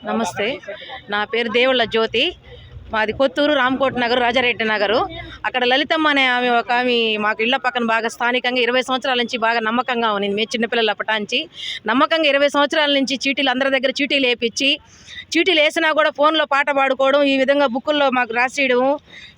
నమస్తే, నా పేరు దేవుళ్ళ జ్యోతి. మాది కొత్తూరు రామకోట నగర్ రాజారెడ్డి నగరు. అక్కడ లలితమ్మ అనే ఆమె మాకు ఇళ్ల పక్కన బాగా స్థానికంగా 20 సంవత్సరాల నుంచి బాగా నమ్మకంగా ఉంది. మేము చిన్నపిల్లలు అప్పటాంచి నమ్మకంగా 20 సంవత్సరాల నుంచి చీటీలు అందరి దగ్గర చీటీలు వేయించి, చీటీలు వేసినా కూడా ఫోన్లో పాట పాడుకోవడం, ఈ విధంగా బుక్కుల్లో మాకు రాసేయడము,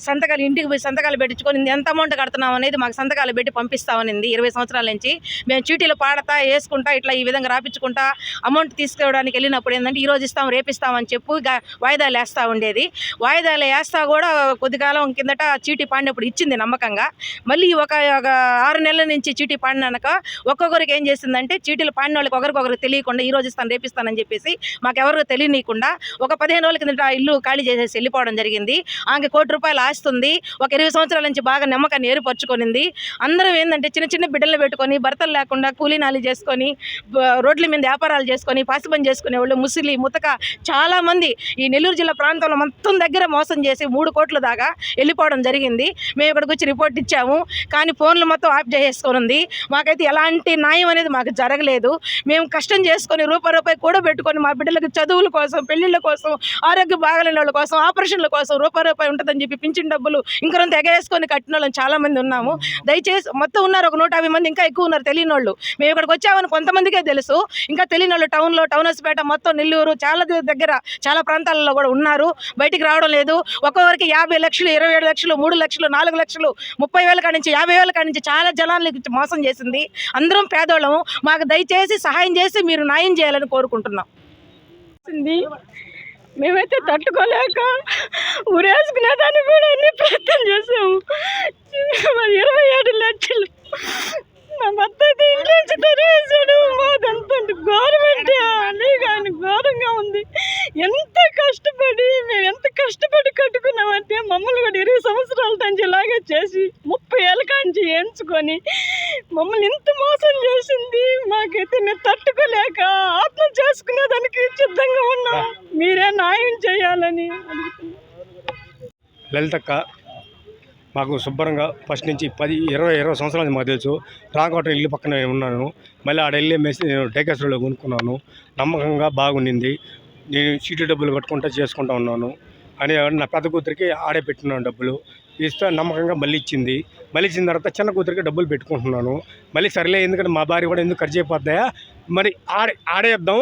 సంతకాలు ఇంటికి పోయి సంతకాలు పెట్టించుకొని ఎంత అమౌంట్ కడుతున్నాం అనేది మాకు సంతకాలు పెట్టి పంపిస్తామనింది. 20 సంవత్సరాల నుంచి మేము చీటీలు పాడతా వేసుకుంటా ఇట్లా ఈ విధంగా రాపించుకుంటా అమౌంట్ తీసుకోవడానికి వెళ్ళినప్పుడు ఏంటంటే ఈరోజు ఇస్తాం రేపు ఇస్తామని చెప్పి వాయిదాలు వేస్తూ ఉండేది. వాయిదాలు వేస్తా కూడా కొద్దికాలం కిందట చీటీ పాడినప్పుడు ఇచ్చింది నమ్మకంగా. మళ్ళీ ఒక 6 నెలల నుంచి చీటీ పాడినాక ఒక్కొక్కరికి ఏం చేసిందంటే చీటీలు పాడిన వాళ్ళకి ఒకరికొకరికి తెలియకుండా ఈరోజు ఇస్తాను రేపిస్తానని చెప్పేసి మాకెవరికి తెలియనీయకుండా ఒక 15 రోజుల కిందట ఇల్లు ఖాళీ చేసేసి వెళ్ళిపోవడం జరిగింది. ఆమె ₹1,00,00,000 ఆస్తుంది. ఒక 20 సంవత్సరాల నుంచి బాగా నమ్మకాన్ని ఏర్పరచుకొనింది. అందరం ఏంటంటే చిన్న చిన్న బిడ్డలు పెట్టుకొని భర్తలు లేకుండా కూలీనాలు చేసుకొని రోడ్ల మీద వ్యాపారాలు చేసుకొని పాసిపని చేసుకునే వాళ్ళు ముసిలి ముతక చాలామంది ఈ నెల్లూరు జిల్లా ప్రాంతంలో మొత్తం దగ్గర మోసం చేసి 3 కోట్ల దాకా వెళ్ళిపోవడం జరిగింది. మేము ఇక్కడికి వచ్చి రిపోర్ట్ ఇచ్చాము, కానీ ఫోన్లు మొత్తం ఆఫ్ చేసుకొని ఉంది. మాకైతే ఎలాంటి న్యాయం అనేది మాకు జరగలేదు. మేము కష్టం చేసుకొని రూపాయి కూడా పెట్టుకొని మా బిడ్డలకు చదువుల కోసం, పెళ్లిళ్ళ కోసం, ఆరోగ్య బాగలేని వాళ్ళ కోసం, ఆపరేషన్ల కోసం రూపాయి ఉంటుందని చెప్పి పింఛన్ డబ్బులు ఇంకొంత ఎగేసుకొని కట్టిన వాళ్ళని చాలామంది ఉన్నాము. దయచేసి మొత్తం ఉన్నారు ఒక 150 మంది, ఇంకా ఎక్కువ ఉన్నారు తెలియని వాళ్ళు. మేము ఇక్కడికి వచ్చామని కొంతమందికే తెలుసు, ఇంకా తెలియని వాళ్ళు టౌన్లో, టౌన్ హౌస్పేట, మొత్తం నెల్లూరు చాలా దగ్గర చాలా ప్రాంతాలలో కూడా ఉన్నారు. బయటికి రావడం లేదు. ఒక్కొక్కరికి 50 లక్షలు, 27 లక్షలు, 3 లక్షలు, 4 లక్షలు, 30,000 కాడి నుంచి 50,000 కాడి నుంచి చాలా జనాలకి మోసం చేసింది. అందరం పేదోళ్ళము. మాకు దయచేసి సహాయం చేసి మీరు న్యాయం చేయాలని కోరుకుంటున్నాం. మేమైతే తట్టుకోలేక ఊరేసుకునేదాన్ని కూడా అన్ని ప్రయత్నం చేసాము. 27 లక్షలు నా భర్త అయితే ఇంట్లో నుంచి తరివేశాడు. మాదంతా గవర్నమెంట్ అని కానీ ఘోరంగా ఉంది. ఎంత కష్టపడి మేము ఎంత కష్టపడి కట్టుకున్నామంటే మమ్మల్ని కూడా 20 సంవత్సరాల నుంచి ఇలాగే చేసి 30 ఏళ్ళ కాంచి ఎంచుకొని మమ్మల్ని ఇంత మోసం చేసింది. మాకైతే మేము తట్టుకోలేక ఆత్మ చేసుకునేదానికి సిద్ధంగా ఉన్నాం. మీరే న్యాయం చేయాలని అడుగుతున్నాం. లలితక్క మాకు శుభ్రంగా ఫస్ట్ నుంచి 20 సంవత్సరాల నుంచి మాకు తెలుసు. రాంకోట ఇల్లు పక్కన ఉన్నాను. మళ్ళీ ఆడ వెళ్ళి టేకేశ్వరంలో కొనుక్కున్నాను. నమ్మకంగా బాగుండింది. నేను చీటీ డబ్బులు కట్టుకుంటా చేసుకుంటా ఉన్నాను అని నా పెద్ద కూతురికి ఆడే పెట్టినాను. డబ్బులు ఇస్తే నమ్మకంగా మళ్ళీ ఇచ్చింది. మళ్ళీ ఇచ్చిన తర్వాత చిన్న కూతురికి డబ్బులు పెట్టుకుంటున్నాను. మళ్ళీ సరేలే, ఎందుకంటే మా భార్య కూడా ఎందుకు ఖర్చు అయిపోతాయా, మరి ఆడేద్దాం,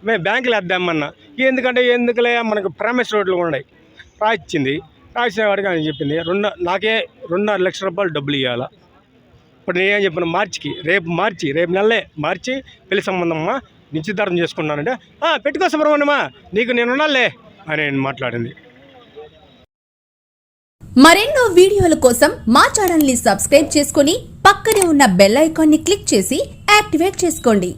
మేము బ్యాంకులో వేద్దామన్నా. ఎందుకులే మనకు ప్రామిస్ రోడ్లు కూడా ఉన్నాయి. రాసిచ్చింది. రాసిన వాడికి అని చెప్పింది నాకే ₹2.5 లక్షల డబ్బులు ఇవ్వాలా. ఇప్పుడు నేనేం చెప్పాను, రేపు నెలలే మార్చి పెళ్లి సంబంధమ్మా నిశ్చితార్థం చేసుకున్నానంటే పెట్టుకో సుబ్రహ్మణ్యమా నీకు నేను ఉండాలే అని మాట్లాడింది. మరెన్నో వీడియోల కోసం మా ఛానల్ ని సబ్స్క్రైబ్ చేసుకుని పక్కనే ఉన్న బెల్ ఐకాన్ ని క్లిక్ చేసి యాక్టివేట్ చేసుకోండి.